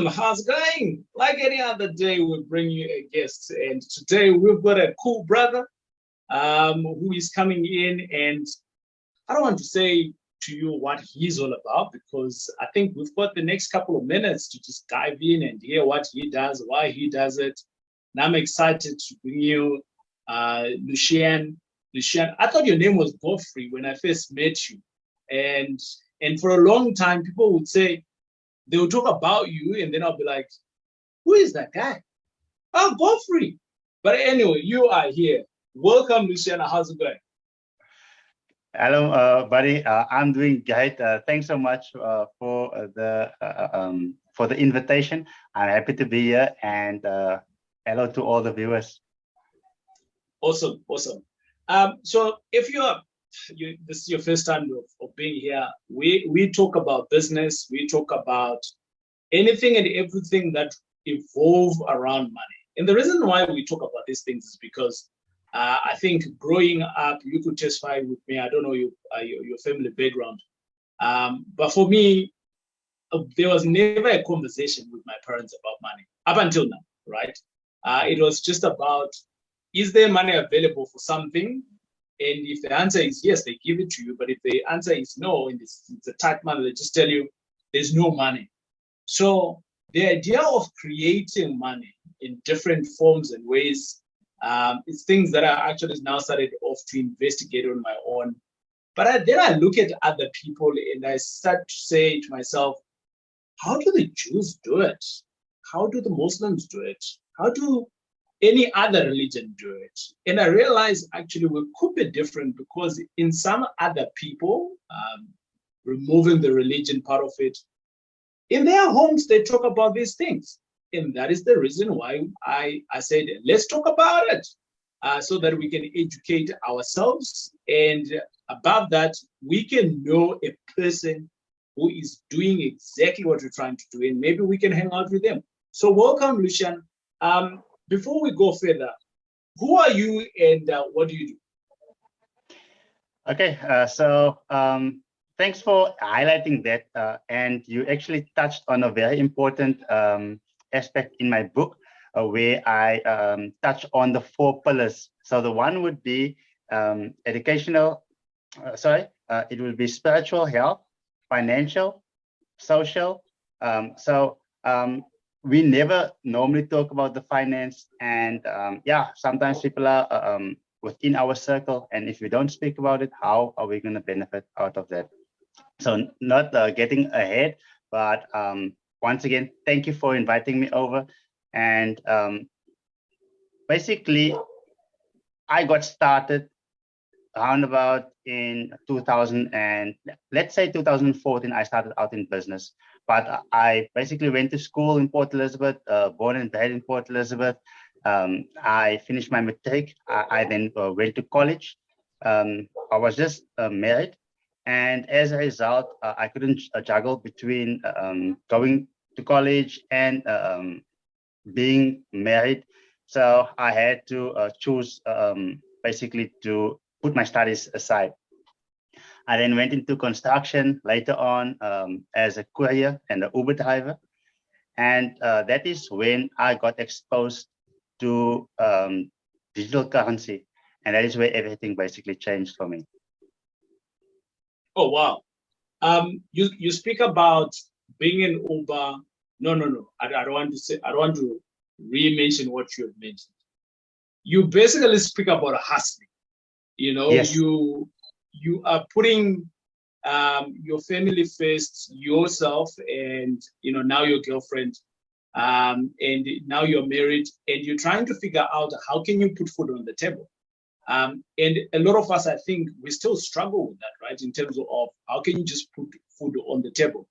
How's it going? Like any other day, we bring you a guest, and today we've got a cool brother who is coming in, and I don't want to say to you what he's all about because I think we've got the next couple of minutes to just dive in and hear what he does, why he does it. And I'm excited to bring you Lucian. Lucian, I thought your name was Godfrey when I first met you, and for a long time people would say. They will talk about you, and then I'll be like, who is that guy? Oh, Godfrey. But anyway, you are here. Welcome, Luciano. How's it going? Hello, buddy. I'm doing great. Thanks so much for the invitation. I'm happy to be here, and hello to all the viewers. Awesome, awesome. So if this is your first time of being here, we talk about business, we talk about anything and everything that evolve around money. And the reason why we talk about these things is because I think growing up, you could testify with me, I don't know your family background, but for me, there was never a conversation with my parents about money, up until now, right? It was just about, is there money available for something? And if the answer is yes, they give it to you. But if the answer is no, and it's a tight money, they just tell you there's no money. So the idea of creating money in different forms and ways is things that I actually now started off to investigate on my own. But then I look at other people and I start to say to myself, how do the Jews do it? How do the Muslims do it? How do any other religion do it? And I realized actually we could be different because in some other people, removing the religion part of it, in their homes, they talk about these things. And that is the reason why I said, let's talk about it so that we can educate ourselves. And above that, we can know a person who is doing exactly what we're trying to do. And maybe we can hang out with them. So welcome, Lucian. Before we go further, who are you and what do you do? Okay, so thanks for highlighting that. And you actually touched on a very important aspect in my book where I touch on the 4 pillars. So the one would be it will be spiritual health, financial, social. We never normally talk about the finance, and sometimes people are within our circle, and if we don't speak about it, how are we going to benefit out of that? So not getting ahead, but once again, thank you for inviting me over. And basically, I got started around about in 2000 and let's say 2014, I started out in business. But I basically went to school in Port Elizabeth, born and bred in Port Elizabeth. I finished my matric. I then went to college. I was just married. And as a result, I couldn't juggle between going to college and being married. So I had to choose basically to put my studies aside. I then went into construction later on as a courier and an Uber driver. And that is when I got exposed to digital currency. And that is where everything basically changed for me. Oh, wow. You speak about being an Uber. No. I don't want to say, I don't want to re-mention what you have mentioned. You basically speak about a hustling. You know, yes. You are putting your family first, yourself, and now your girlfriend, and now you're married, and you're trying to figure out how can you put food on the table. And a lot of us, I think, we still struggle with that, right? In terms of how can you just put food on the table.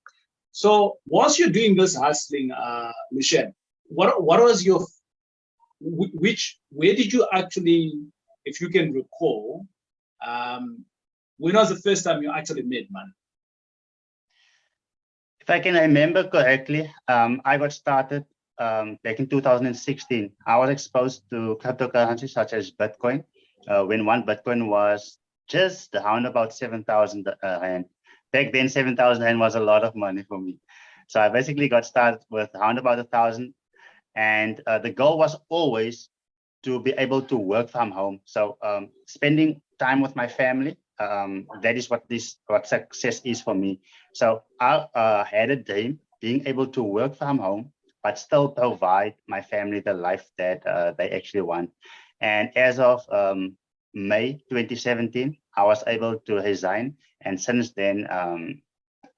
So whilst you're doing this hustling, Lucian, what was your where did you actually, if you can recall, when was the first time you actually made money? If I can remember correctly, I got started back in 2016. I was exposed to cryptocurrencies such as Bitcoin when one Bitcoin was just around about 7,000 Rand. Back then, 7,000 Rand was a lot of money for me. So I basically got started with around about 1,000, and the goal was always to be able to work from home. So spending time with my family, that is what success is for me. So I had a dream being able to work from home, but still provide my family the life that they actually want. And as of May 2017, I was able to resign. And since then,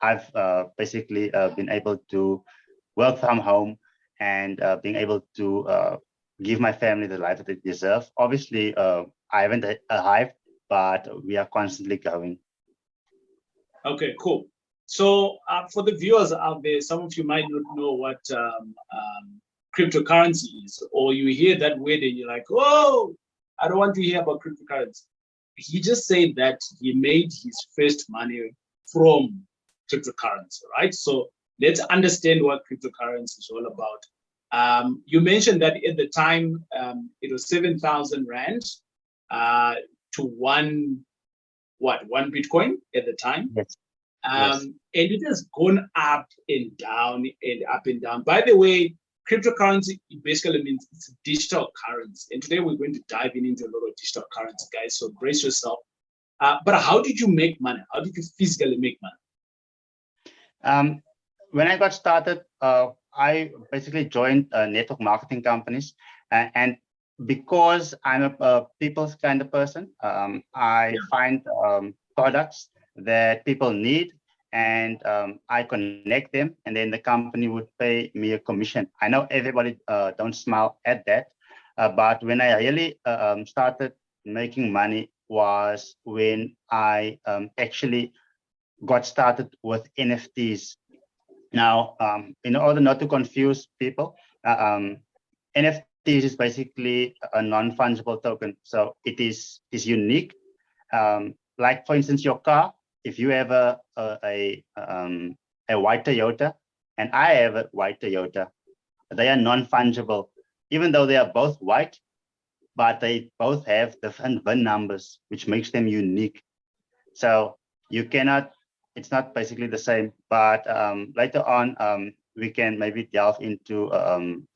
I've basically been able to work from home and being able to give my family the life that they deserve. Obviously, I haven't arrived, but we are constantly growing. Okay, cool. So for the viewers out there, some of you might not know what cryptocurrency is, or you hear that word and you're like, oh, I don't want to hear about cryptocurrency. He just said that he made his first money from cryptocurrency, right? So let's understand what cryptocurrency is all about. You mentioned that at the time it was 7,000 rand to one Bitcoin at the time. Yes. Yes. And it has gone up and down and up and down. By the way, cryptocurrency basically means it's a digital currency. And today we're going to dive into a lot of digital currency, guys. So brace yourself. But how did you make money? How did you physically make money? When I got started, I basically joined network marketing companies. And because I'm a people's kind of person, I find products that people need, and I connect them, and then the company would pay me a commission. I know everybody don't smile at that, but when I really started making money was when I actually got started with NFTs. Now, in order not to confuse people, NFTs is basically a non-fungible token. So it is unique. Like for instance, your car. If you have a white Toyota and I have a white Toyota, they are non-fungible, even though they are both white, but they both have different VIN numbers, which makes them unique. So you cannot, it's not basically the same, but later on, we can maybe delve into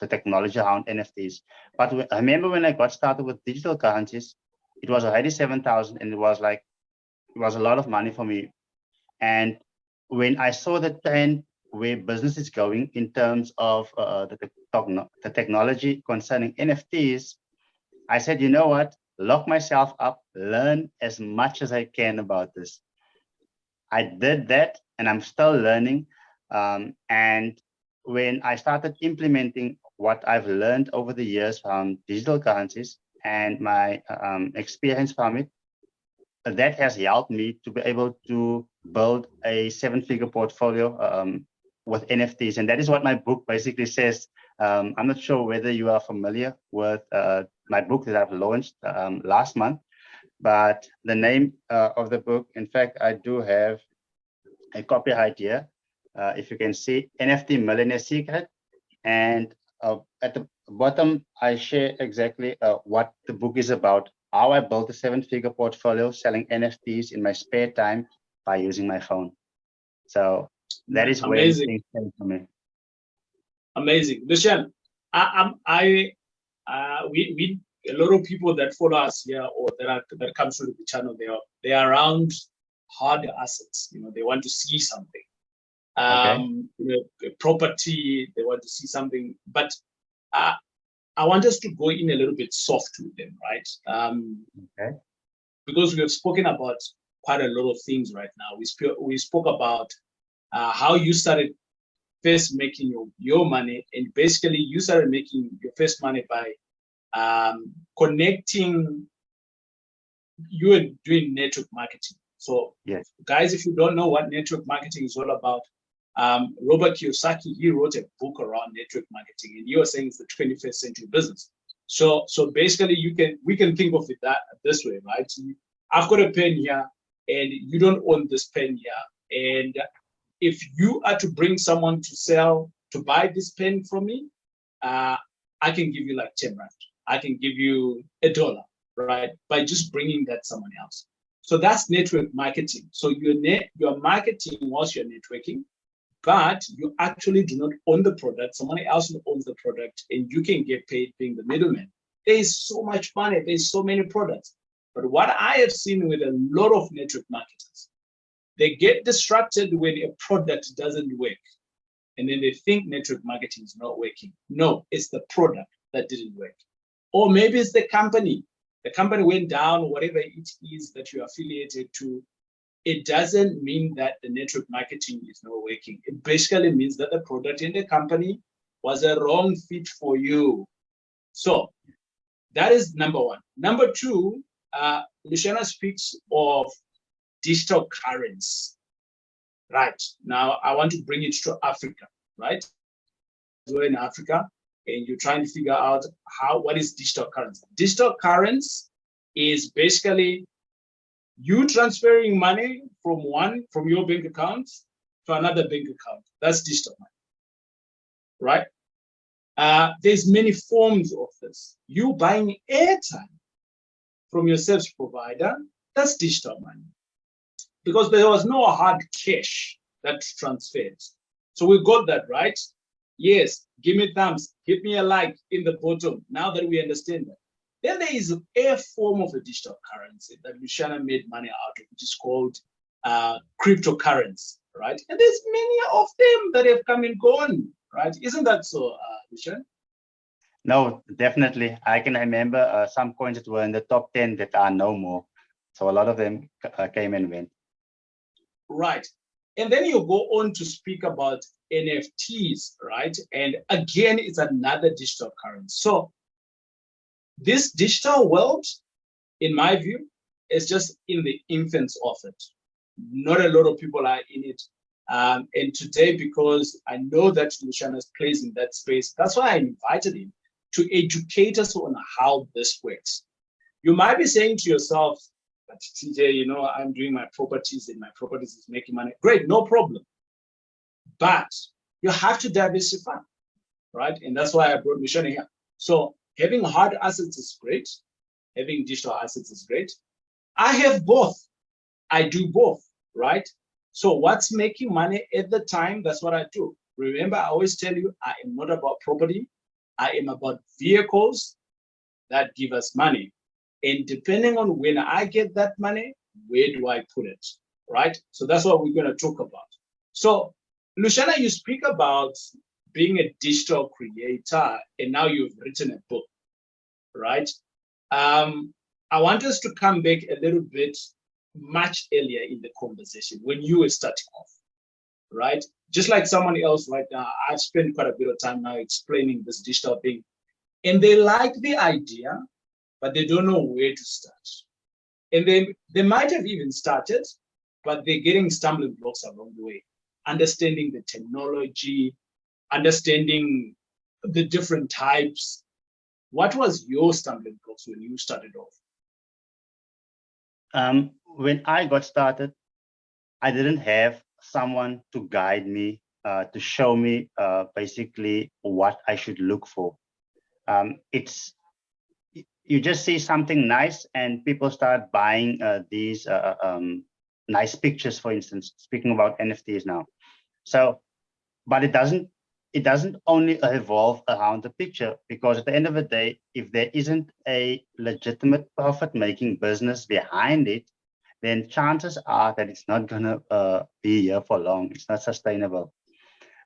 the technology around NFTs. But I remember when I got started with digital currencies, it was already 7,000, and it was a lot of money for me. And when I saw the trend where business is going in terms of the technology concerning NFTs, I said, you know what, lock myself up, learn as much as I can about this. I did that, and I'm still learning. And when I started implementing what I've learned over the years from digital currencies and my experience from it, that has helped me to be able to build a 7-figure portfolio with NFTs. And that is what my book basically says. I'm not sure whether you are familiar with my book that I've launched last month, but the name of the book, in fact, I do have a copy right here. If you can see, NFT Millionaire Secret. And at the bottom, I share exactly what the book is about, how I built a 7-figure portfolio selling NFTs in my spare time by using my phone. So that is where things came for me. Amazing. Luciano, we a lot of people that follow us here or that comes through the channel, they are around hard assets. You know, they want to see something. Property, they want to see something. But I want us to go in a little bit soft with them, right? Because we have spoken about quite a lot of things right now. We spoke about how you started first making your money, and basically you started making your first money by connecting. You were doing network marketing. So, guys, if you don't know what network marketing is all about, Robert Kiyosaki, he wrote a book around network marketing, and you are saying it's the 21st century business. So basically, we can think of it this way, right? I've got a pen here, and you don't own this pen here. And if you are to bring someone to buy this pen from me, I can give you like 10 rand. I can give you $1, right? By just bringing that someone else. So that's network marketing. So you're marketing whilst you're networking. but you actually do not own the product. Somebody else owns the product, and you can get paid being the middleman. There is so much money. There's so many products. But what I have seen with a lot of network marketers, they get distracted when a product doesn't work. And then they think network marketing is not working. No, it's the product that didn't work. Or maybe it's the company. The company went down, whatever it is that you're affiliated to. It doesn't mean that the network marketing is not working. It basically means that the product in the company was a wrong fit for you. So that is number one. Number two, Luciano speaks of digital currency. Right. Now, I want to bring it to Africa, right? We're in Africa, and you're trying to figure out what is digital currency. Digital currency is basically you transferring money from your bank account to another bank account. That's digital money, right? There's many forms of this. You buying airtime from your service provider, that's digital money. Because there was no hard cash that transferred. So we got that, right? Yes, give me thumbs, give me a like in the bottom, now that we understand that. Then there is a form of a digital currency that Luciano made money out of, which is called cryptocurrency, right? And there's many of them that have come and gone, right? Isn't that so, Luciano? No, definitely. I can remember some coins that were in the top 10 that are no more. So a lot of them came and went. Right. And then you go on to speak about NFTs, right? And again, it's another digital currency. So this digital world, in my view, is just in the infancy of it. Not a lot of people are in it. And today, because I know that Luciano plays in that space, that's why I invited him to educate us on how this works. You might be saying to yourself, but TJ, I'm doing my properties and my properties is making money. Great, no problem. But you have to diversify, right? And that's why I brought Luciano here. So having hard assets is great. Having digital assets is great. I have both. I do both, right? So what's making money at the time, that's what I do. Remember, I always tell you, I am not about property. I am about vehicles that give us money. And depending on when I get that money, where do I put it, right? So that's what we're going to talk about. So, Luciano, you speak about being a digital creator, and now you've written a book, right? I want us to come back a little bit much earlier in the conversation when you were starting off, right? Just like someone else right now, I've spent quite a bit of time now explaining this digital thing, and they like the idea, but they don't know where to start. And they might have even started, but they're getting stumbling blocks along the way. Understanding the technology, understanding the different types. What was your stumbling blocks when you started off? When I got started, I didn't have someone to guide me, to show me basically what I should look for. You just see something nice and people start buying these nice pictures, for instance, speaking about NFTs now. So, but it doesn't only evolve around the picture, because at the end of the day, if there isn't a legitimate profit-making business behind it, then chances are that it's not going to be here for long. It's not sustainable.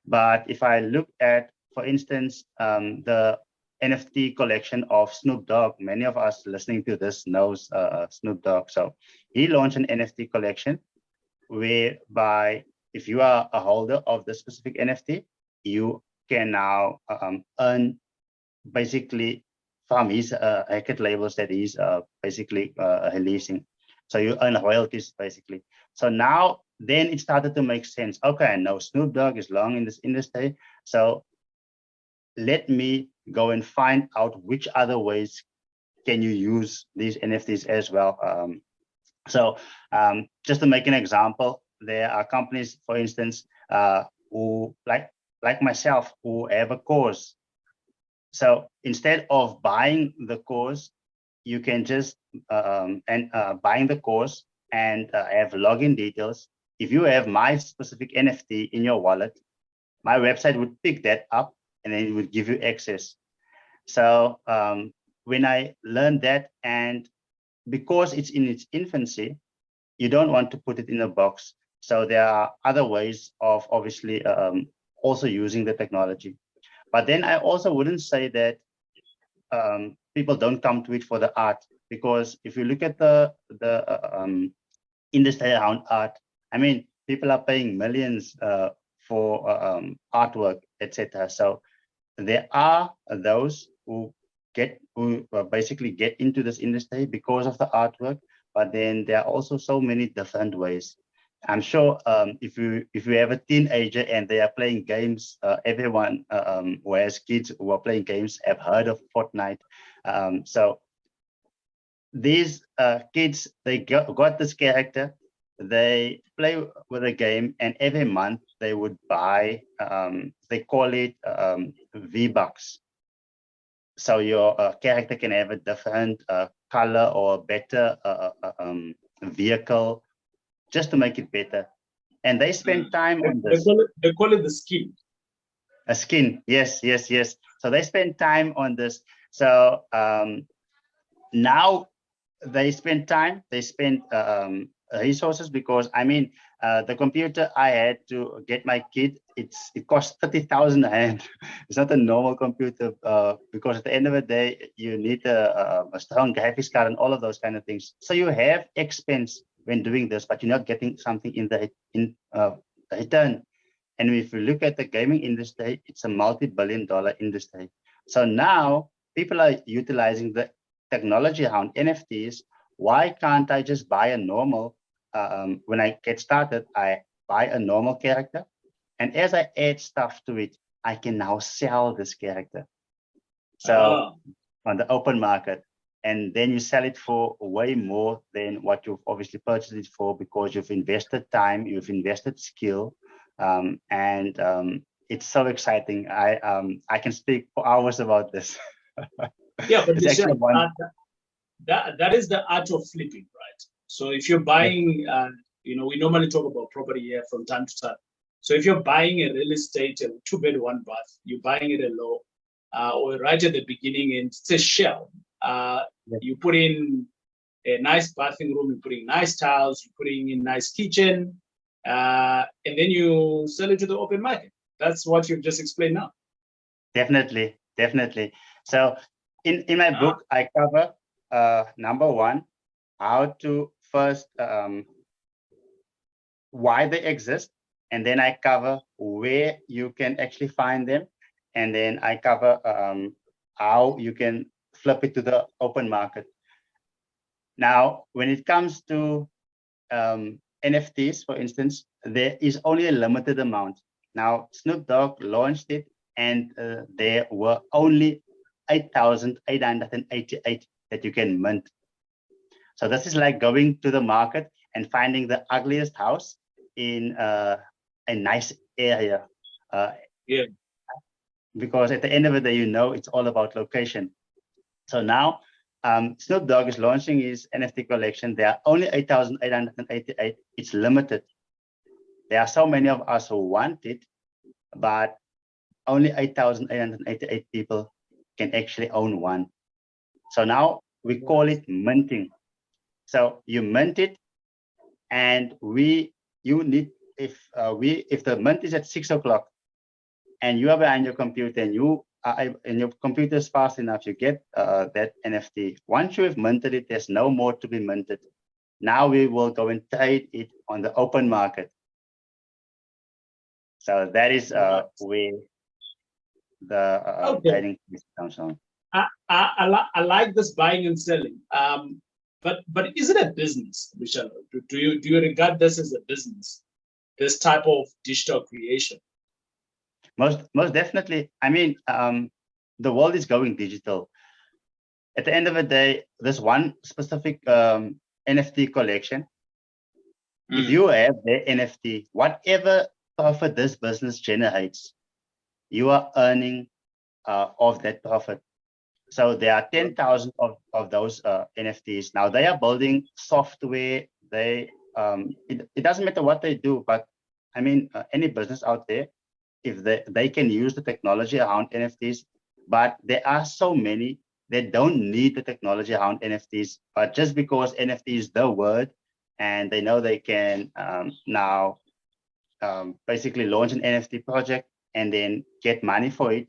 But if I look at, for instance, the NFT collection of Snoop Dogg, many of us listening to this knows Snoop Dogg. So he launched an NFT collection whereby if you are a holder of the specific NFT, you can now earn basically from his record labels that he's basically releasing. So you earn royalties basically. So now then it started to make sense. Okay, I know Snoop Dogg is long in this industry. So let me go and find out which other ways can you use these NFTs as well. Just to make an example, there are companies, for instance, who like myself, who have a course. So instead of buying the course, you can just buying the course and have login details. If you have my specific NFT in your wallet, my website would pick that up and then it would give you access. So when I learned that, and because it's in its infancy, you don't want to put it in a box. So there are other ways of obviously also using the technology. But then I also wouldn't say that people don't come to it for the art, because if you look at the industry around art, I mean, people are paying millions for artwork, etc. So there are those who basically get into this industry because of the artwork, but then there are also so many different ways. I'm sure if you have a teenager and they are playing games, everyone who has kids who are playing games have heard of Fortnite. So these kids, they got this character, they play with a game, and every month they would buy, they call it V-Bucks. So your character can have a different color or a better vehicle, just to make it better. And they spend time on this. They call it the skin. A skin, yes. So they spend time on this. So now they spend time, they spend resources, because I mean, the computer I had to get my kid, it cost 30,000 rand. It's not a normal computer, because at the end of the day, you need a strong graphics card and all of those kind of things. So you have expense when doing this, but you're not getting something in return. And if you look at the gaming industry, it's a multi-billion-dollar industry. So now people are utilizing the technology around NFTs. Why can't I just buy a normal, when I get started, I buy a normal character, and as I add stuff to it, I can now sell this character. So on the open market, and then you sell it for way more than what you've obviously purchased it for, because you've invested time, you've invested skill, and it's so exciting. I can speak for hours about this. Yeah, but that is the art of flipping, right? So if you're buying, we normally talk about property here from time to time. So if you're buying a real estate, a 2-bed, 1-bath, you're buying it alone, or right at the beginning, and it's a shell. You put in a nice bathing room, you put in nice tiles, you're putting in nice kitchen, and then you sell it to the open market. That's what you've just explained now. Definitely. So in my book, I cover number one, how to first why they exist, and then I cover where you can actually find them, and then I cover how you can flip it to the open market. Now, when it comes to NFTs, for instance, there is only a limited amount. Now, Snoop Dogg launched it, and there were only 8,888 that you can mint. So this is like going to the market and finding the ugliest house in a nice area. Because at the end of the day, it's all about location. So now Snoop Dogg is launching his NFT collection. There are only 8,888. It's limited. There are so many of us who want it, but only 8,888 people can actually own one. So now we call it minting. So you mint it, and if the mint is at 6 o'clock and you are behind your computer and your computer is fast enough, you get that NFT. Once you have minted it, there's no more to be minted. Now we will go and trade it on the open market. So that is where the trading comes from. I like this buying and selling. But is it a business, Luciano? Do you regard this as a business? This type of digital creation? Most definitely. I mean, the world is going digital. At the end of the day, there's one specific NFT collection. If you have the NFT, whatever profit this business generates, you are earning of that profit. So there are 10,000 of those NFTs. Now they are building software. It doesn't matter what they do, but I mean, any business out there, if they can use the technology around NFTs, but there are so many that don't need the technology around NFTs, but just because NFT is the word, and they know they can now basically launch an NFT project and then get money for it.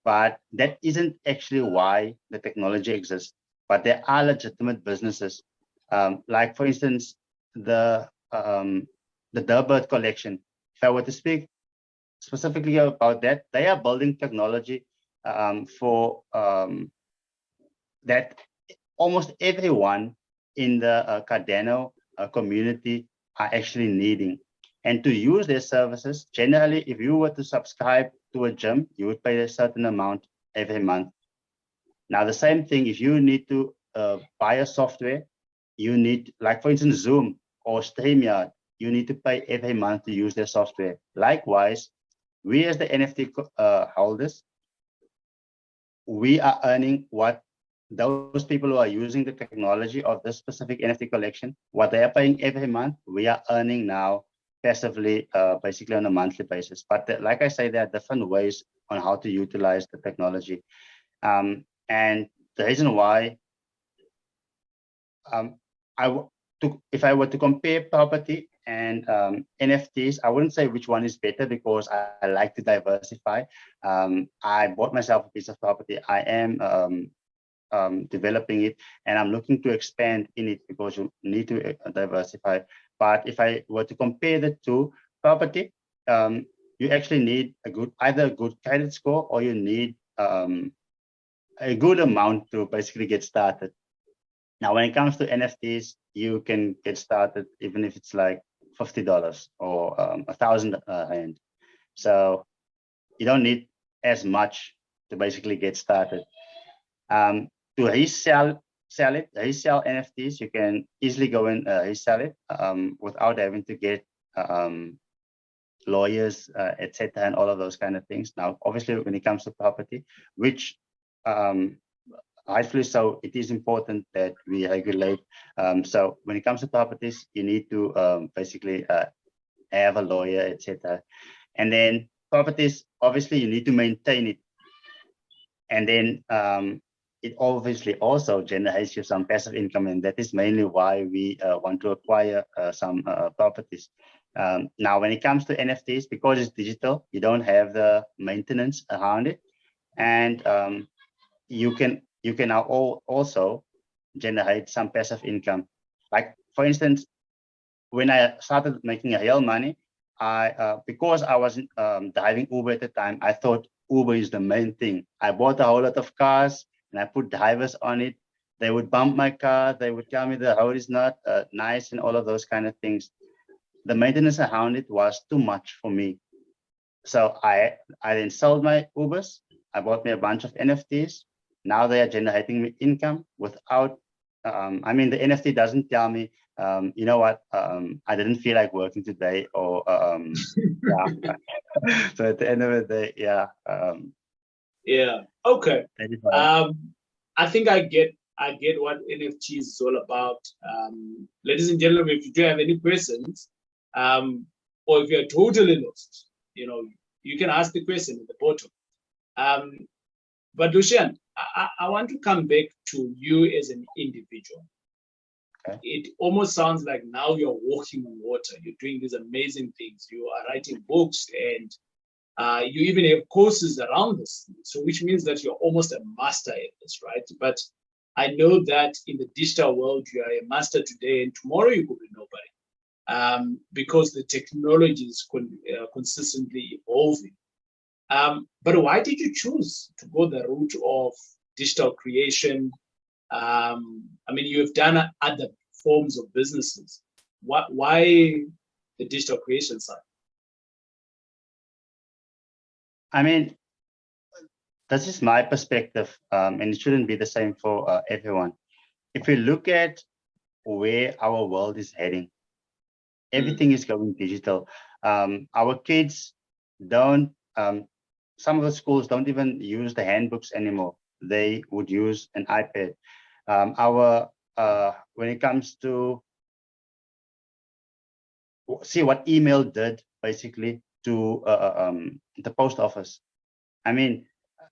But that isn't actually why the technology exists. But there are legitimate businesses, like for instance, the Durbird collection. If I were to speak specifically about that, they are building technology for that almost everyone in the Cardano community are actually needing. And to use their services, generally, if you were to subscribe to a gym, you would pay a certain amount every month. Now, the same thing, if you need to buy a software, you need, like for instance, Zoom or StreamYard, you need to pay every month to use their software. Likewise, we as the NFT holders, we are earning what those people who are using the technology of this specific NFT collection, what they are paying every month, we are earning now passively, basically on a monthly basis. But like I say, there are different ways on how to utilize the technology. And the reason why if I were to compare property and NFTs, I wouldn't say which one is better because I like to diversify. I bought myself a piece of property. I am developing it, and I'm looking to expand in it because you need to diversify. But if I were to compare the two, property, you actually need either a good credit score, or you need a good amount to basically get started. Now, when it comes to NFTs, you can get started even if it's like $50 or 1,000 Rand. So you don't need as much to basically get started. To resell NFTs, you can easily go and resell it without having to get lawyers, etc., and all of those kind of things. Now, obviously, when it comes to property, which rightfully so, it is important that we regulate. So when it comes to properties, you need to basically have a lawyer, etc. And then properties, obviously, you need to maintain it. And then it obviously also generates you some passive income, and that is mainly why we want to acquire some properties. Now, when it comes to NFTs, because it's digital, you don't have the maintenance around it, and you can now also generate some passive income. Like for instance, when I started making real money, because I wasn't driving Uber at the time, I thought Uber is the main thing. I bought a whole lot of cars and I put drivers on it. They would bump my car. They would tell me the road is not nice and all of those kind of things. The maintenance around it was too much for me. So I then sold my Ubers. I bought me a bunch of NFTs. Now they are generating me income without, I mean, the NFT doesn't tell me, you know what, I didn't feel like working today, or yeah. So at the end of the day, yeah. Yeah. Okay. I think I get what NFTs is all about. Ladies and gentlemen, if you do have any questions, or if you're totally lost, you can ask the question at the bottom. But Lucian, I want to come back to you as an individual. Okay. It almost sounds like now you're walking on water. You're doing these amazing things. You are writing books, and you even have courses around this. So which means that you're almost a master at this, right? But I know that in the digital world, you are a master today, and tomorrow you could be nobody, because the technology is consistently evolving. But why did you choose to go the route of digital creation? I mean, you have done other forms of businesses. Why the digital creation side? I mean, this is my perspective, and it shouldn't be the same for everyone. If we look at where our world is heading, everything is going digital. Our kids don't, some of the schools don't even use the handbooks anymore. They would use an iPad. When it comes to see what email did, basically, to the post office. I mean,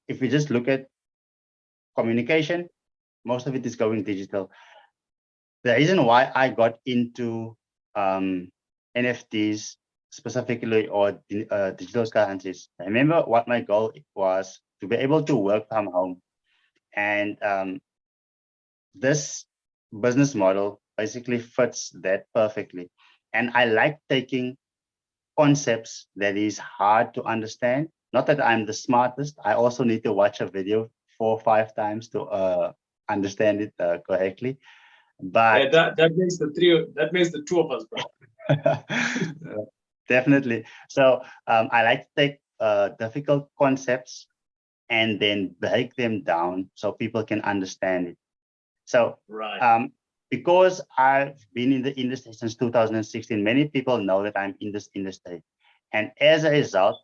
if we just look at communication, most of it is going digital. The reason why I got into NFTs specifically, or digital currencies, I remember what my goal was: to be able to work from home. And this business model basically fits that perfectly. And I like taking concepts that is hard to understand. Not that I'm the smartest. I also need to watch a video 4 or 5 times to understand it correctly. But that makes the two of us, bro. definitely. So I like to take difficult concepts and then break them down so people can understand it. So right. Because I've been in the industry since 2016, many people know that I'm in this industry. And as a result,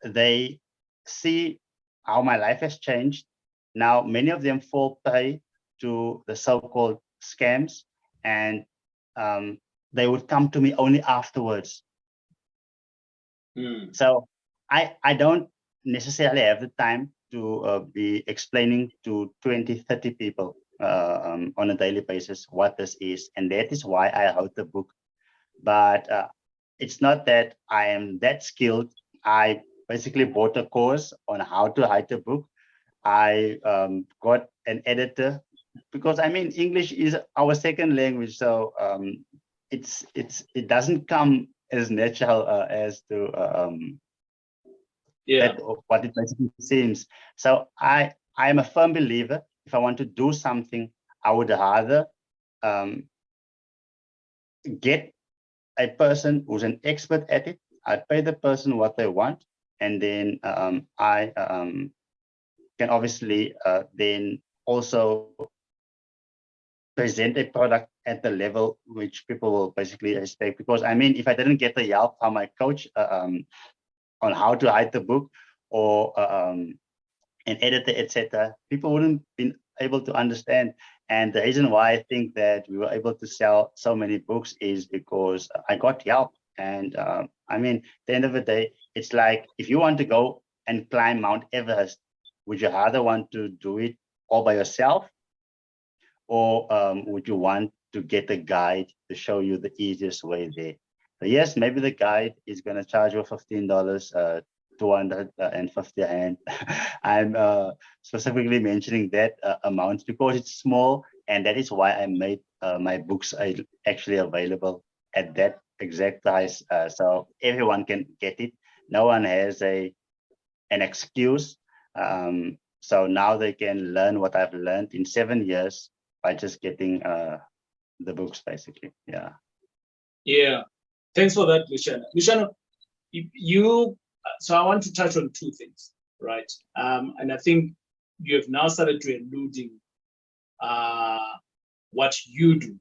they see how my life has changed. Now, many of them fall prey to the so-called scams, and they would come to me only afterwards. So I don't necessarily have the time to be explaining to 20, 30 people on a daily basis what this is. And that is why I wrote the book. But it's not that I am that skilled. I basically bought a course on how to write a book. I got an editor, because I mean, English is our second language. So it doesn't come as natural as to that, what it basically seems. So I am a firm believer. If I want to do something, I would rather get a person who's an expert at it. I pay the person what they want, and then I can obviously then also present a product at the level which people will basically respect. Because I mean, if I didn't get the help from my coach on how to write the book, or an editor, etc., people wouldn't been able to understand. And the reason why I think that we were able to sell so many books is because I got help. And I mean, at the end of the day, it's like, if you want to go and climb Mount Everest, would you rather want to do it all by yourself, or would you want to get a guide to show you the easiest way there? So yes, maybe the guide is going to charge you $15, 250 rand. I'm specifically mentioning that amount because it's small, and that is why I made my books actually available at that exact price, so everyone can get it. No one has an excuse. So now they can learn what I've learned in 7 years by just getting the books, basically. Yeah. Thanks for that, Luciano. Luciano, so I want to touch on two things, right? And I think you have now started to alluding what you do,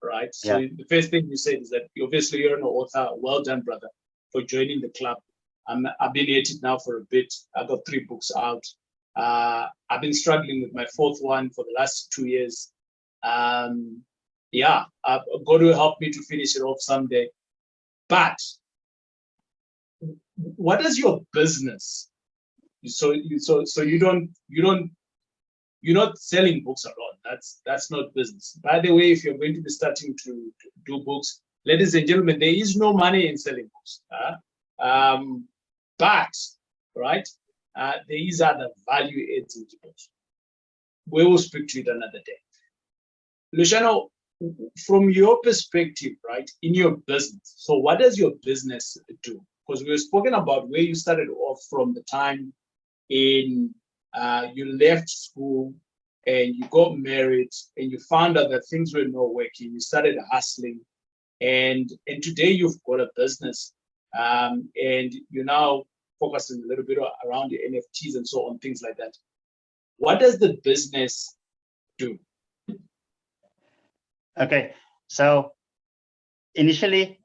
right? So the first thing you said is that obviously you're an author. Well done, brother, for joining the club. I've been at it now for a bit. I got 3 books out. I've been struggling with my 4th one for the last 2 years. God will help me to finish it off someday. But what is your business? So you're not selling books alone. That's not business. By the way, if you're going to be starting to do books, ladies and gentlemen, there is no money in selling books. But right, there is other value adds into books. We will speak to it another day. Luciano, from your perspective, right, in your business, so what does your business do? Because we've spoken about where you started off from the time in you left school and you got married and you found out that things were not working. You started hustling, and today you've got a business, and you're now focusing a little bit around the NFTs and so on, things like that. What does the business do? Okay, so initially,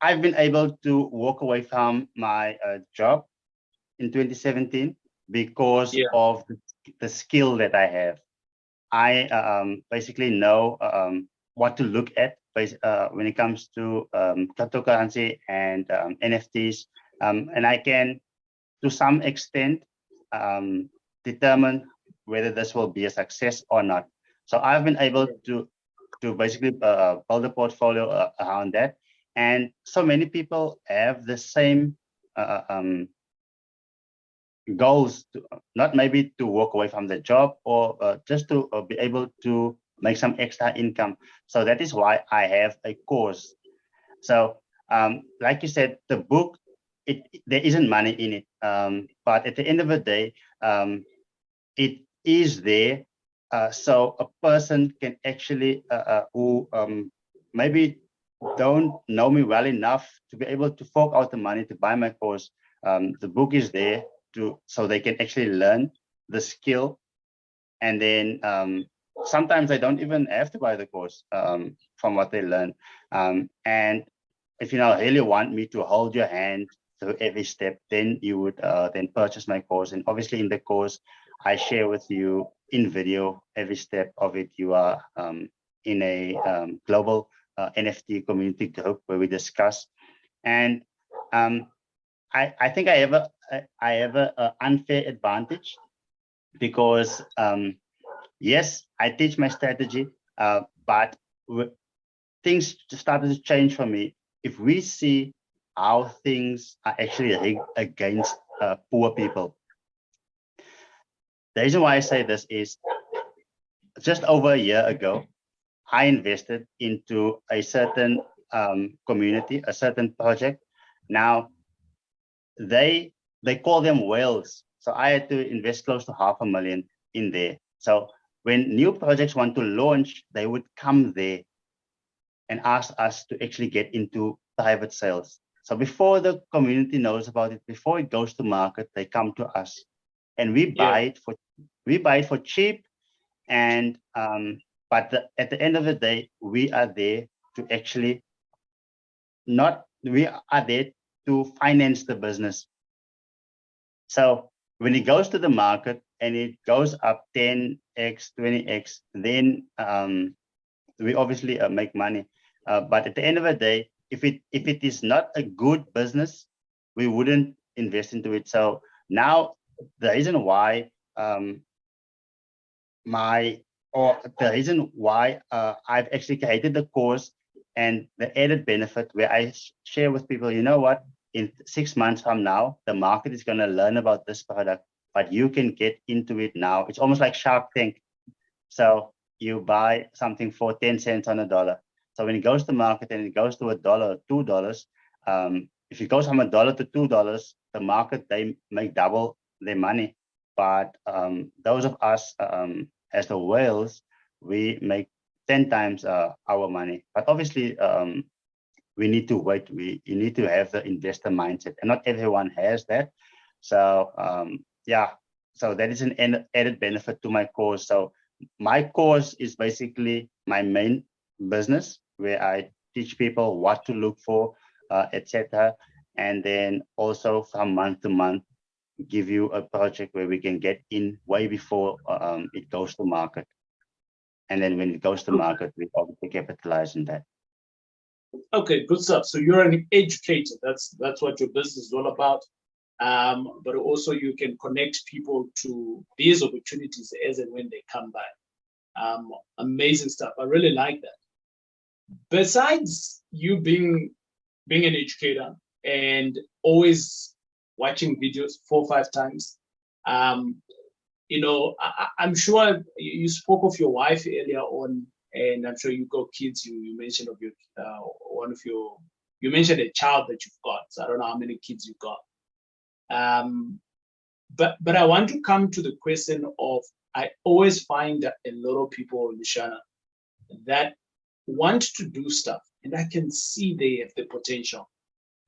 I've been able to walk away from my job in 2017 because of the skill that I have. I basically know what to look at when it comes to cryptocurrency and NFTs, and I can, to some extent, determine whether this will be a success or not. So I've been able to basically build a portfolio around that, and so many people have the same goals, not maybe to walk away from the job or just to be able to make some extra income. So that is why I have a course. So like you said, the book, there isn't money in it, but at the end of the day, it is there, so a person can actually who maybe don't know me well enough to be able to fork out the money to buy my course. The book is there so they can actually learn the skill, and then sometimes they don't even have to buy the course from what they learn. And if you now really want me to hold your hand through every step, then you would then purchase my course. And obviously in the course, I share with you in video every step of it. You are in a global NFT community group where we discuss. And I think I have a unfair advantage because yes, I teach my strategy, but things started to change for me. If we see how things are actually rigged against poor people. The reason why I say this is just over a year ago, I invested into a certain community, a certain project. Now, they call them whales. So I had to invest close to $500,000 in there. So when new projects want to launch, they would come there and ask us to actually get into private sales. So before the community knows about it, before it goes to market, they come to us, and we buy it for cheap. And but at the end of the day, we are there to actually we are there to finance the business. So when it goes to the market and it goes up 10x, 20x, then we obviously make money. But at the end of the day, if it is not a good business, we wouldn't invest into it. So now the reason why I've actually created the course and the added benefit where I share with people, you know what, in 6 months from now, the market is going to learn about this product, but you can get into it now. It's almost like Shark Tank. So you buy something for 10 cents on a dollar. So when it goes to market and it goes to $1, $2, if it goes from $1 to $2, the market, they make double their money. But those of us as the whales, we make 10 times our money. But obviously, we need to wait. You need to have the investor mindset, and not everyone has that. So yeah, so that is an added benefit to my course. So my course is basically my main business, where I teach people what to look for, etc. And then also from month to month, give you a project where we can get in way before it goes to market. And then when it goes to market, we obviously capitalize on that. Okay, good stuff. So you're an educator. That's what your business is all about. But also you can connect people to these opportunities as and when they come by. Amazing stuff. I really like that. Besides you being an educator and always watching videos 4 or 5 times, you know, I'm sure you spoke of your wife earlier on, and I'm sure you got kids. You mentioned of your you mentioned a child that you've got. So I don't know how many kids you've got. But I want to come to the question of, I always find that a lot of people, Luciano, that want to do stuff, and I can see they have the potential.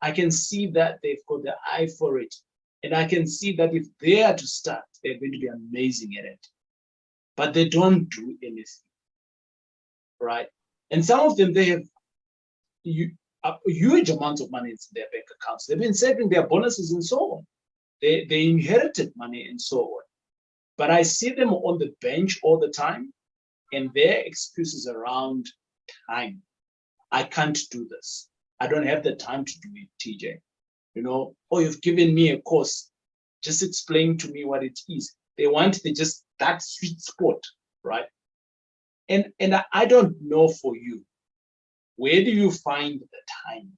I can see that they've got the eye for it. And I can see that if they are to start, they're going to be amazing at it. But they don't do anything, right? And some of them, they have huge amounts of money in their bank accounts. They've been saving their bonuses and so on. They inherited money and so on. But I see them on the bench all the time, and their excuses around time. I can't do this. I don't have the time to do it, TJ. You know, or you've given me a course, just explain to me what it is. They want just that sweet spot, right? And I don't know for you, where do you find the time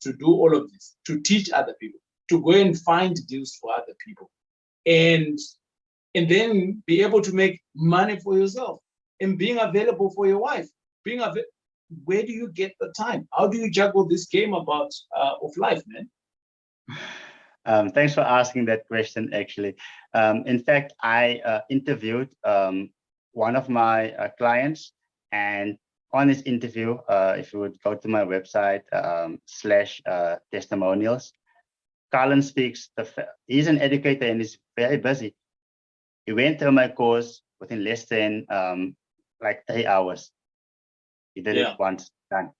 to do all of this, to teach other people, to go and find deals for other people, and then be able to make money for yourself and being available for your wife, where do you get the time? How do you juggle this game of life, man? Thanks for asking that question, actually. In fact, I interviewed one of my clients, and on this interview, if you would go to my website / testimonials, Colin speaks, he's an educator and he's very busy. He went through my course within less than like 3 hours. He did it once, done,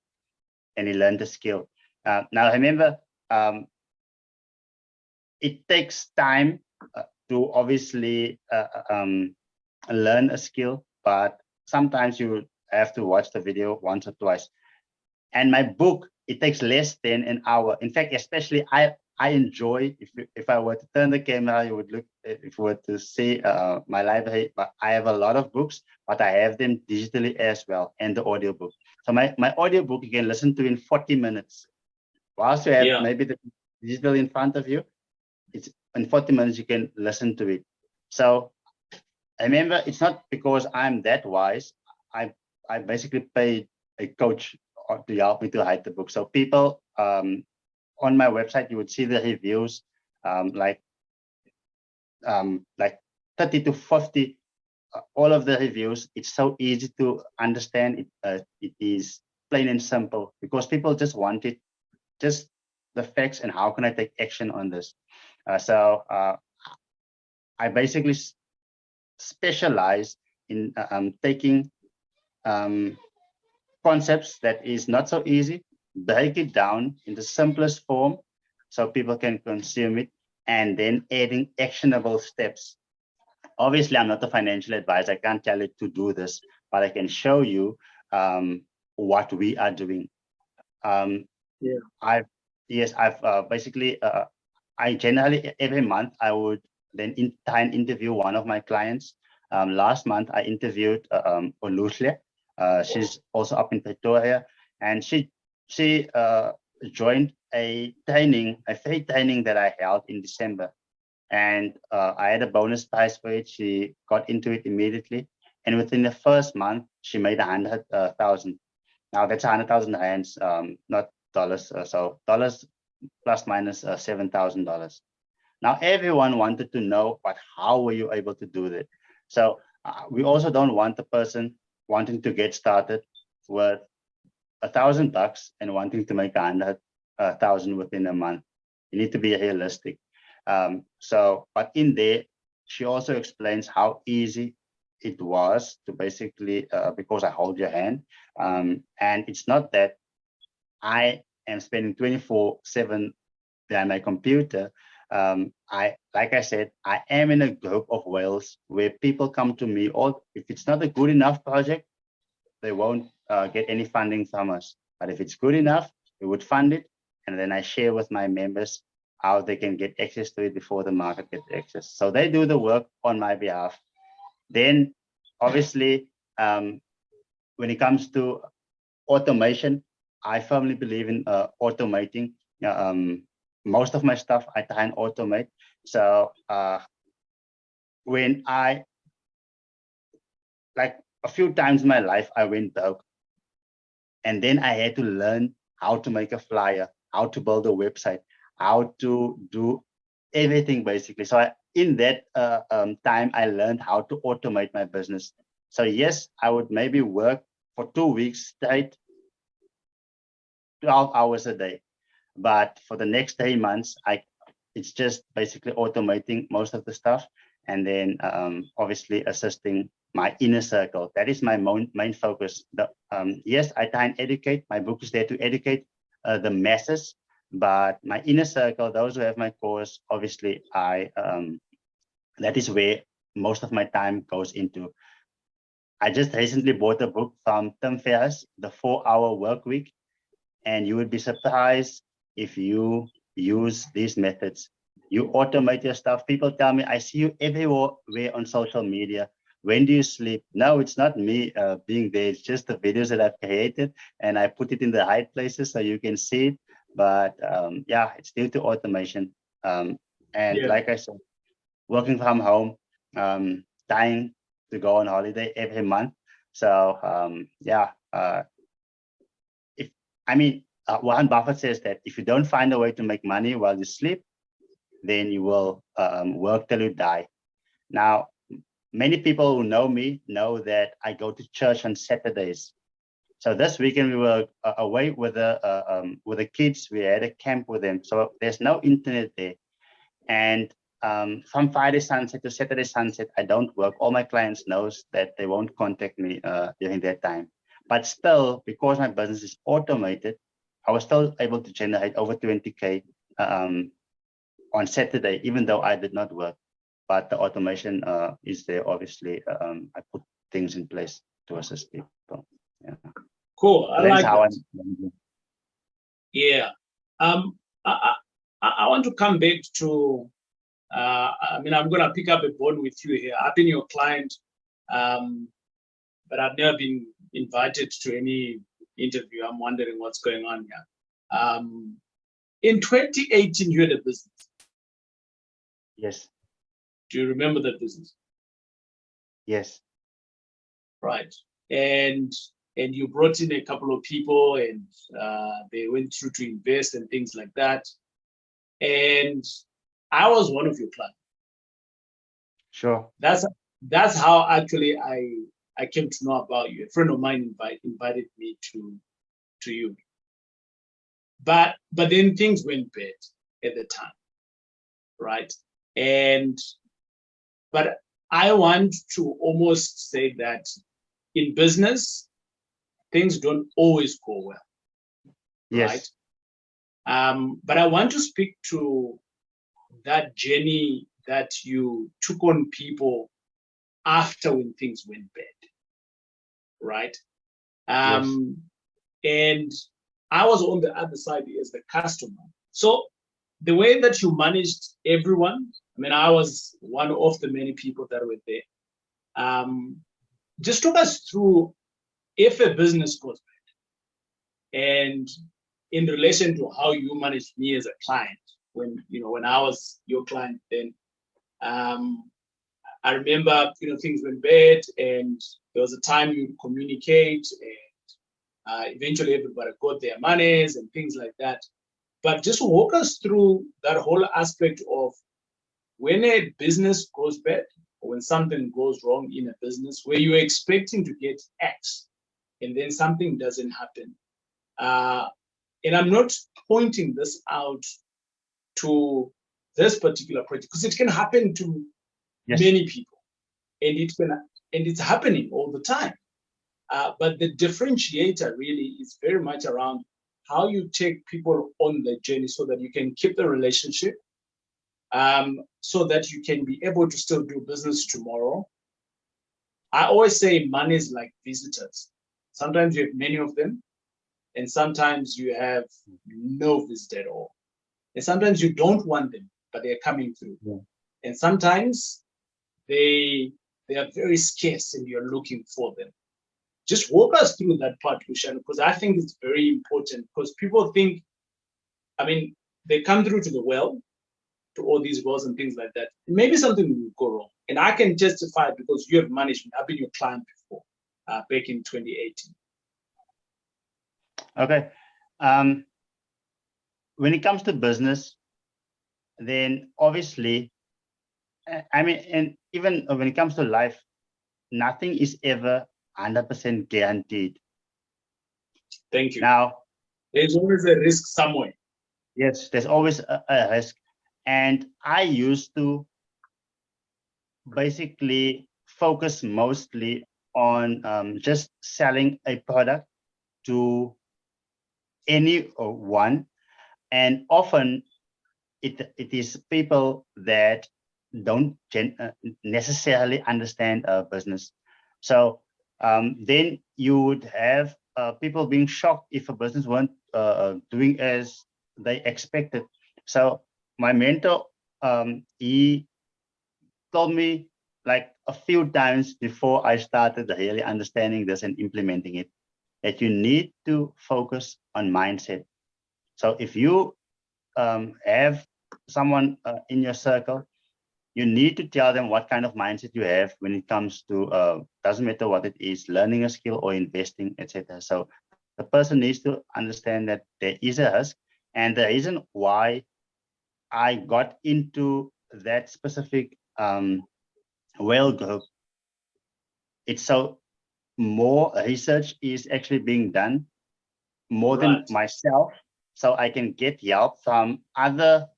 and he learned the skill. Now, remember, it takes time to obviously learn a skill, but sometimes you have to watch the video once or twice. And my book, it takes less than an hour. In fact, especially I enjoy, if I were to turn the camera, you would look, if you were to see my library, but I have a lot of books, but I have them digitally as well, and the audiobook. So my audiobook you can listen to in 40 minutes. Whilst you have maybe the digital in front of you, it's in 40 minutes you can listen to it. So remember, it's not because I'm that wise. I basically paid a coach to help me to write the book. So people on my website, you would see the reviews, like 30 to 50, all of the reviews. It's so easy to understand. It is plain and simple because people just want it, just the facts and how can I take action on this. So I basically specialize in taking concepts that is not so easy, break it down in the simplest form so people can consume it, and then adding actionable steps. Obviously, I'm not a financial advisor. I can't tell you to do this, but I can show you what we are doing. I've basically, I generally every month I would then try and interview one of my clients. Last month I interviewed Luciano. She's also up in Pretoria, and she joined a free training that I held in December, and I had a bonus prize for it. She got into it immediately, and within the first month she made 100,000. Now that's 100,000 rands, not dollars. So dollars plus minus $7,000. Now everyone wanted to know, but how were you able to do that? So we also don't want the person wanting to get started with $1,000 and wanting to make 100,000 within a month. You need to be realistic. But in there, she also explains how easy it was to basically, because I hold your hand, and it's not that I am spending 24/7 behind my computer. Like I said, I am in a group of whales where people come to me, or if it's not a good enough project, they won't get any funding from us. But if it's good enough, we would fund it, and then I share with my members how they can get access to it before the market gets access. So they do the work on my behalf. Then, obviously, when it comes to automation, I firmly believe in automating. Most of my stuff I try and automate. So when like a few times in my life, I went broke. And then I had to learn how to make a flyer, how to build a website, how to do everything basically. So in that time, I learned how to automate my business. So yes, I would maybe work for 2 weeks straight, 12 hours a day. But for the next 3 months, it's just basically automating most of the stuff, and then obviously assisting my inner circle. That is my main focus. Yes, I try and educate. My book is there to educate the masses, but my inner circle, those who have my course, obviously that is where most of my time goes into. I just recently bought a book from Tim Ferriss, The 4-Hour Work Week. and you would be surprised if you use these methods. You automate your stuff. People tell me, I see you everywhere on social media. When do you sleep? No, it's not me being there. It's just the videos that I've created, and I put it in the right places so you can see it. But yeah, it's due to automation. And like I said, working from home, dying to go on holiday every month. So yeah, Warren Buffett says that if you don't find a way to make money while you sleep, then you will work till you die. Now, many people who know me know that I go to church on Saturdays. So this weekend we were away with the kids. We had a camp with them. So there's no internet there. And from Friday sunset to Saturday sunset, I don't work. All my clients knows that they won't contact me during that time. But still, because my business is automated, I was still able to generate over 20K on Saturday, even though I did not work. But the automation is there. Obviously, I put things in place to assist people. Yeah. Cool. I like that. Yeah. I want to come back to, I'm going to pick up a bone with you here. I've been your client, but I've never been invited to any interview. I'm wondering what's going on here. In 2018, you had a business. Yes. Do you remember that business? Yes. Right. And you brought in a couple of people, and they went through to invest and things like that. And I was one of your clients. Sure. That's how actually I came to know about you. A friend of mine invited me to you. But then things went bad at the time, right? But I want to almost say that in business, things don't always go well. Yes. Right? But I want to speak to that journey that you took on people after when things went bad. Right? Yes. And I was on the other side as the customer. So the way that you managed everyone, I was one of the many people that were there. Just talk us through if a business goes bad, and in relation to how you managed me as a client when I was your client then. I remember things went bad, and there was a time you communicate, and eventually everybody got their monies and things like that. But just walk us through that whole aspect of when a business goes bad, or when something goes wrong in a business where you're expecting to get X, and then something doesn't happen. And I'm not pointing this out to this particular project because it can happen to many people, and it's happening all the time. But the differentiator really is very much around how you take people on the journey so that you can keep the relationship, so that you can be able to still do business tomorrow. I always say money is like visitors. Sometimes you have many of them, and sometimes you have no visit at all. And sometimes you don't want them, but they're coming through. Yeah. And sometimes they are very scarce and you're looking for them. Just walk us through that part, Luciano, because I think it's very important, because people think, they come through to the well, to all these wells and things like that. Maybe something will go wrong. And I can justify it because you have managed me. I've been your client before, back in 2018. Okay. When it comes to business, then obviously, and even when it comes to life, nothing is ever 100% guaranteed. Thank you. Now, there's always a risk somewhere. Yes, there's always a risk. And I used to basically focus mostly on just selling a product to anyone. And often it is people that don't necessarily understand business. So then you would have people being shocked if a business weren't doing as they expected. So my mentor, he told me like a few times before I started really understanding this and implementing it, that you need to focus on mindset. So if you have someone in your circle, you need to tell them what kind of mindset you have when it comes to, doesn't matter what it is, learning a skill or investing, etc. So the person needs to understand that there is a risk, and the reason why I got into that specific whale group, it's so more research is actually being done more than Right. myself, so I can get help from other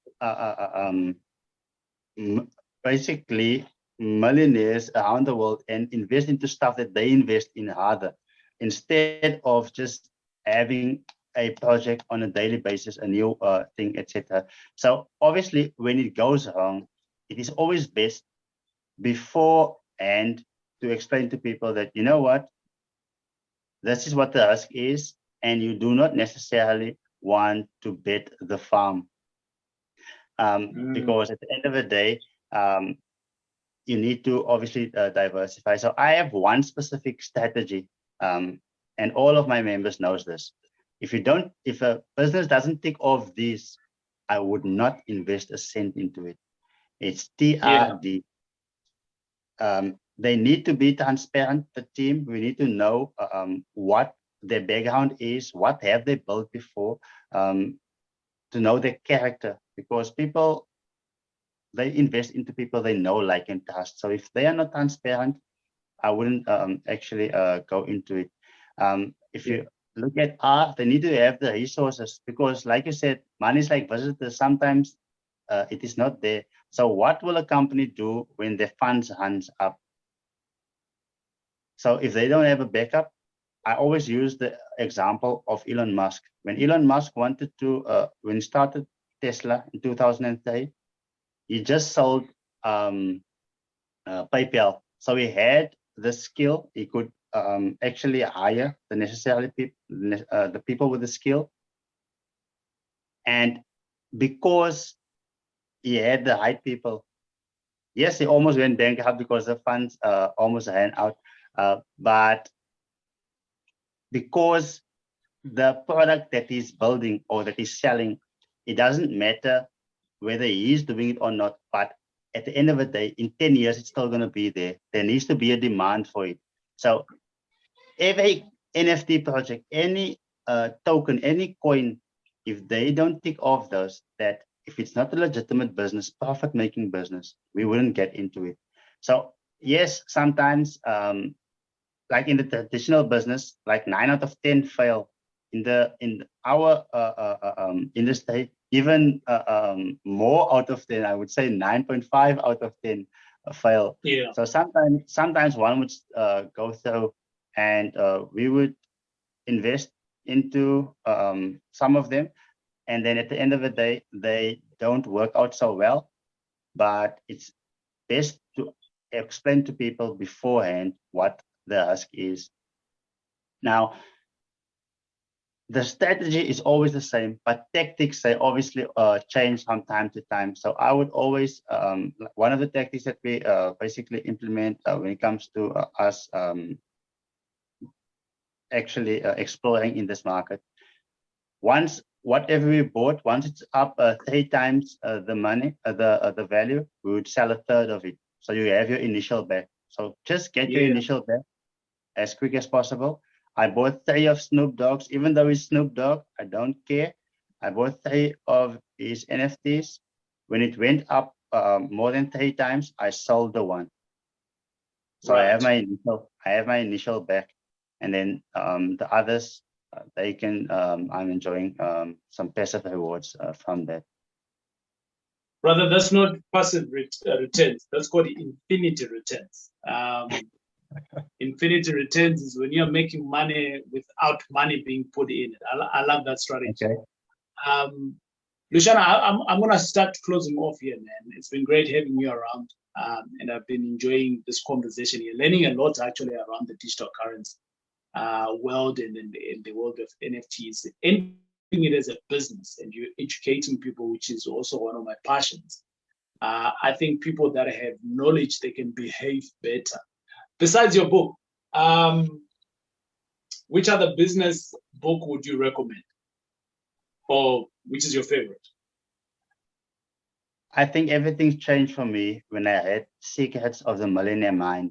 basically millionaires around the world and invest into stuff that they invest in harder, instead of just having a project on a daily basis, a new thing, etc. So obviously, when it goes wrong, it is always best beforehand to explain to people that, you know what, this is what the risk is, and you do not necessarily want to bet the farm. Because at the end of the day, you need to obviously diversify. So I have one specific strategy, and all of my members knows this. If a business doesn't tick off these, I would not invest a cent into it. It's TRD. They need to be transparent, the team. We need to know what their background is, what have they built before, to know their character, because people, they invest into people they know, like, and trust. So if they are not transparent, I wouldn't actually go into it. If you look at art, they need to have the resources, because like you said, money is like visitors. Sometimes it is not there. So what will a company do when their funds runs up? So if they don't have a backup, I always use the example of Elon Musk. When Elon Musk wanted to, when he started Tesla in 2003, he just sold PayPal. So he had the skill. He could actually hire the necessary people, the people with the skill. And because he had the right people, yes, he almost went bankrupt because the funds almost ran out. But because the product that he's building or that he's selling, it doesn't matter whether he's doing it or not, but at the end of the day, in 10 years, it's still going to be there. There needs to be a demand for it. So every NFT project, any token, any coin, if they don't tick off those, that if it's not a legitimate business, profit-making business, we wouldn't get into it. So yes, sometimes, like in the traditional business, like 9 out of 10 fail. In our industry, even more out of 10, I would say 9.5 out of 10 fail. Yeah. So sometimes one would go through, and we would invest into some of them, and then at the end of the day, they don't work out so well. But it's best to explain to people beforehand what the ask is. Now, the strategy is always the same, but tactics, they obviously change from time to time. So I would always, one of the tactics that we basically implement when it comes to us actually exploring in this market, once whatever we bought, once it's up 3 times the money, the value, we would sell a third of it. So you have your initial back. So just get your initial back as quick as possible. I bought 3 of Snoop Dogg's, even though it's Snoop Dogg, I don't care. I bought 3 of his NFTs. When it went up more than 3 times, I sold the one. So right. I have my initial back, and then the others, they can. I'm enjoying some passive rewards from that. Brother, that's not passive returns. That's called infinity returns. Infinity returns is when you're making money without money being put in it. I love that strategy. Okay. Luciano, I'm going to start closing off here, man. It's been great having you around, and I've been enjoying this conversation here, learning a lot actually around the digital currency. world and in the world of NFTs, entering it as a business and you're educating people, which is also one of my passions. I think people that have knowledge, they can behave better. Besides your book, which other business book would you recommend? Or which is your favorite? I think everything changed for me when I read Secrets of the Millionaire Mind.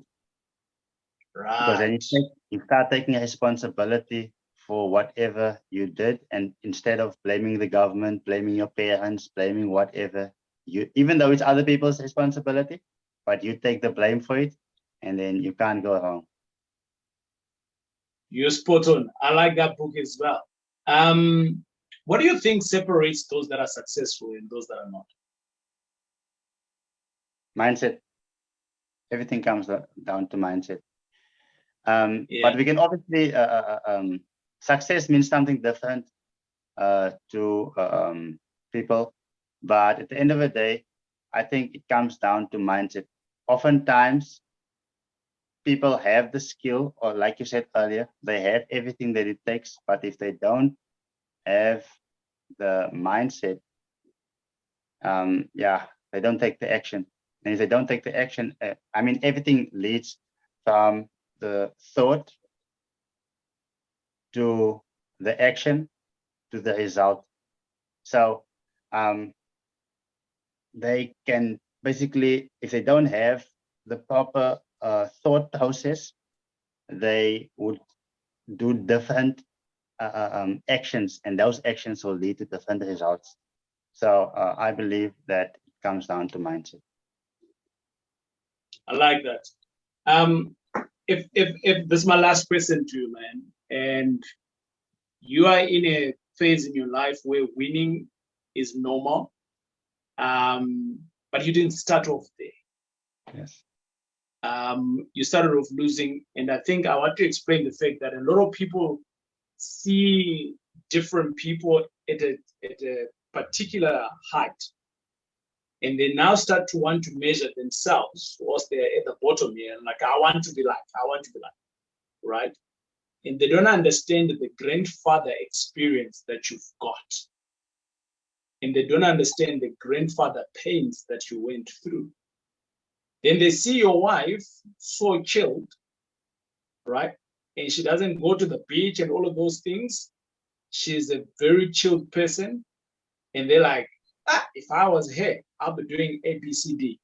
Because then Right. you start taking responsibility for whatever you did, and instead of blaming the government, blaming your parents, blaming whatever, even though it's other people's responsibility, but you take the blame for it, and then you can't go wrong. You're spot on. I like that book as well. What do you think separates those that are successful and those that are not? Mindset. Everything comes down to mindset. Yeah. But we can obviously, success means something different to people. But at the end of the day, I think it comes down to mindset. Oftentimes, people have the skill, or like you said earlier, they have everything that it takes. But if they don't have the mindset, they don't take the action. And if they don't take the action, I mean, everything leads from the thought to the action to the result. So they can basically, if they don't have the proper thought process, they would do different actions, and those actions will lead to different results. So I believe that it comes down to mindset. I like that. If this is my last question to you, man, and you are in a phase in your life where winning is normal, but you didn't start off there. Yes. You started off losing, and I think I want to explain the fact that a lot of people see different people at a particular height, and they now start to want to measure themselves whilst they're at the bottom here, like I want to be like, right? And they don't understand the grandfather experience that you've got. And they don't understand the grandfather pains that you went through. Then they see your wife so chilled, right? And she doesn't go to the beach and all of those things. She's a very chilled person. And they're like, if I was her, I'll be doing A, B, C, D.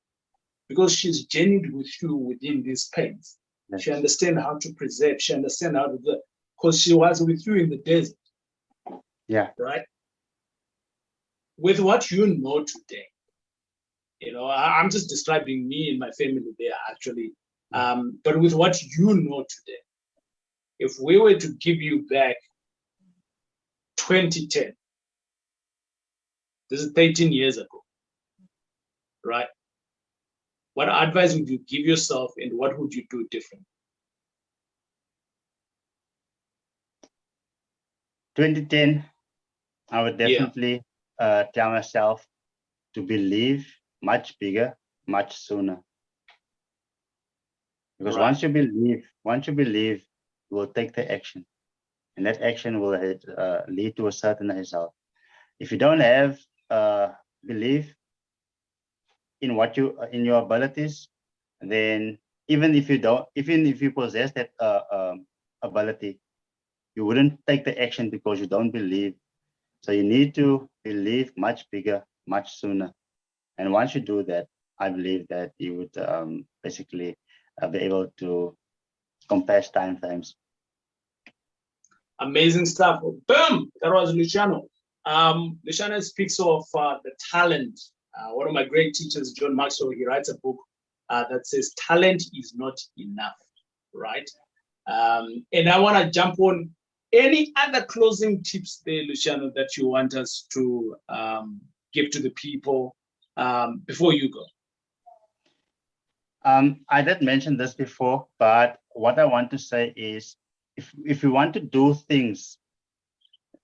Because she's journeyed with you within these pains. Yes. She understands how to preserve. She understands how to do it. Because she was with you in the desert. Yeah. Right? With what you know today, I'm just describing me and my family there, actually. But with what you know today, if we were to give you back 2010, this is 13 years ago, right? What advice would you give yourself and what would you do different? 2010, I would definitely tell myself to believe much bigger, much sooner. Because right. once you believe, you will take the action, and that action will lead to a certain result. If you don't have belief in in your abilities, then even if you possess that ability, you wouldn't take the action because you don't believe. So you need to believe much bigger, much sooner. And once you do that, I believe that you would basically be able to compress time frames. Amazing stuff. Boom! That was Luciano. Luciano speaks of the talent. One of my great teachers, John Maxwell, he writes a book that says talent is not enough, right? And I want to jump on any other closing tips there, Luciano, that you want us to give to the people before you go. I did mention this before, but what I want to say is, if you want to do things,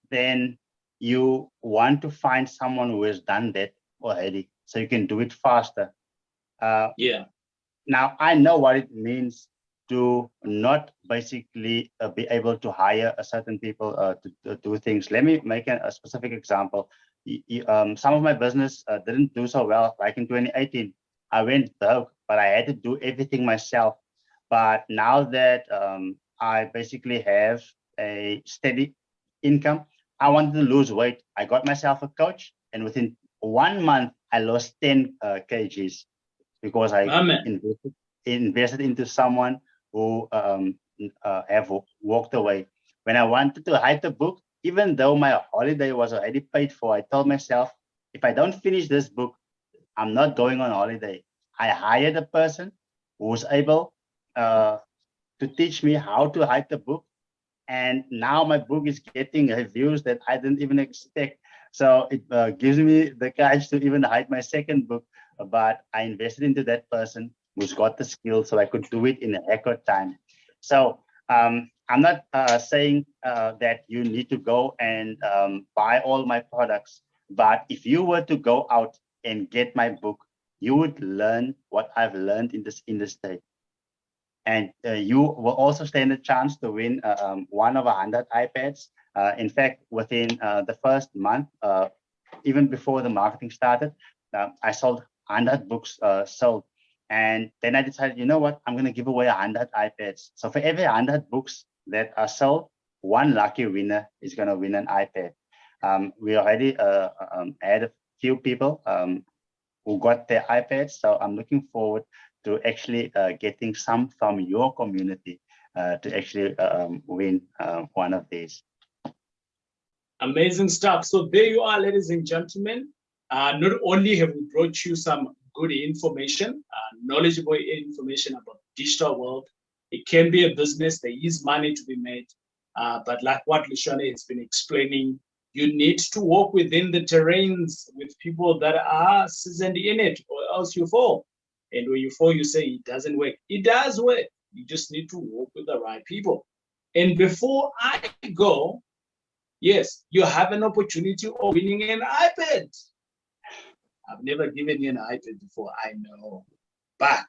then you want to find someone who has done that already, so you can do it faster. Yeah. Now I know what it means to not basically be able to hire a certain people to do things. Let me make a specific example. Some of my business didn't do so well. Like in 2018, I went broke, but I had to do everything myself. But now that I basically have a steady income, I wanted to lose weight. I got myself a coach, and within 1 month, I lost 10 kgs because I Amen. invested into someone who have walked away. When I wanted to write the book, even though my holiday was already paid for, I told myself, if I don't finish this book, I'm not going on holiday. I hired a person who was able to teach me how to write the book. And now my book is getting reviews that I didn't even expect. So it gives me the courage to even write my second book. But I invested into that person who's got the skill so I could do it in a record time. So I'm not saying that you need to go and buy all my products. But if you were to go out and get my book, you would learn what I've learned in this industry. And you will also stand a chance to win one of 100 iPads. In fact, within the first month, even before the marketing started, I sold 100 books sold. And then I decided, you know what, I'm going to give away 100 iPads. So for every 100 books that are sold, one lucky winner is going to win an iPad. We already had a few people who got their iPads. So I'm looking forward to actually getting some from your community to actually win one of these. Amazing stuff. So there you are, ladies and gentlemen. Not only have we brought you some good information, knowledgeable information about the digital world, it can be a business, there is money to be made. But like what Luciano has been explaining, you need to walk within the terrains with people that are seasoned in it, or else you fall. And when you fall, you say it doesn't work. It does work. You just need to walk with the right people. And before I go, yes, you have an opportunity of winning an iPad. I've never given you an iPad before, I know. But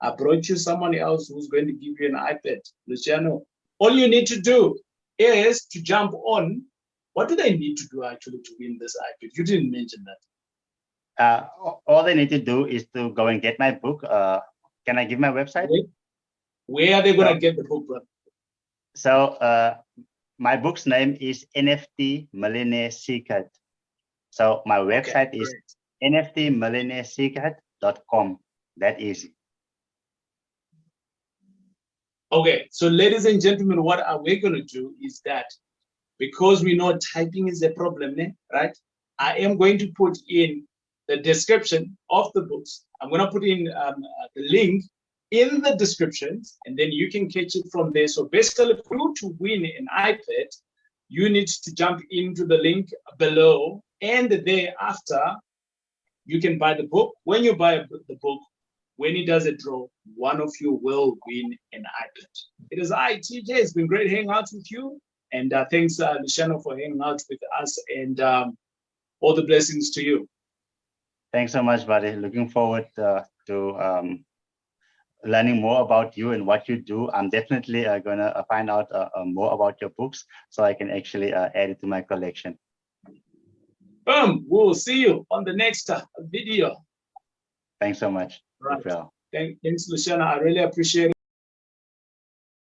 I brought you someone else who's going to give you an iPad. Luciano, all you need to do is to jump on. What do they need to do actually to win this iPad? You didn't mention that. All they need to do is to go and get my book. Can I give my website? Where are they going to get the book, brother? So my book's name is NFT Millionaire Secret. So my website is nftmillionairesecret.com. That easy. Okay, so ladies and gentlemen, what are we going to do is that because we know typing is a problem, right? I am going to put in the description of the books. I'm going to put in the link in the descriptions, and then you can catch it from there. So basically, for you to win an iPad, you need to jump into the link below, and thereafter, you can buy the book. When you buy the book, when it does a draw, one of you will win an iPad. It is I, TJ. It's been great hanging out with you. And thanks, Luciano, for hanging out with us, and all the blessings to you. Thanks so much, buddy. Looking forward to learning more about you and what you do. I'm definitely going to find out more about your books so I can actually add it to my collection. We'll see you on the next video. Thanks so much. Right. Thanks, Luciano. I really appreciate it.